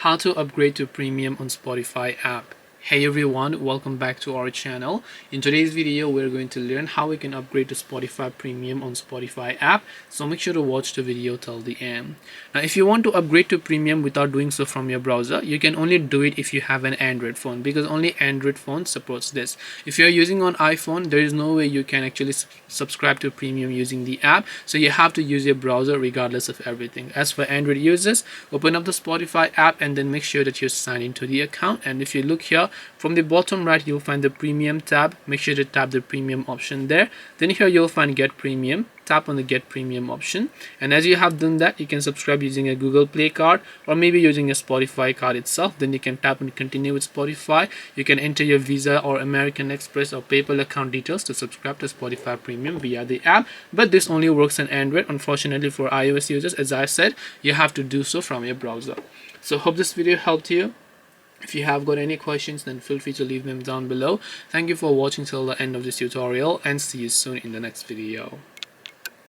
how to upgrade to premium on Spotify app. Hey everyone, welcome back to our channel. In today's video we're going to learn how we can upgrade to Spotify premium on Spotify app, so make sure to watch the video till the end. Now if you want to upgrade to premium without doing so from your browser, you can only do it if you have an Android phone, because only Android phone supports this. If you're using on iPhone, there is no way you can actually subscribe to premium using the app, so you have to use your browser regardless of everything. As for Android users, open up the Spotify app and then make sure that you're signed into the account. And if you look here from the bottom right, you'll find the premium tab. Make sure to tap the premium option there. Then here you'll find get premium. Tap on the get premium option, and as you have done that, you can subscribe using a Google Play card or maybe using a Spotify card itself. Then you can tap and continue with Spotify. You can enter your Visa or American Express or PayPal account details to subscribe to Spotify premium via the app, but this only works on Android. Unfortunately for iOS users, as I said, you have to do so from your browser. So hope this video helped you. If you have got any questions, then feel free to leave them down below. Thank you for watching till the end of this tutorial, and see you soon in the next video.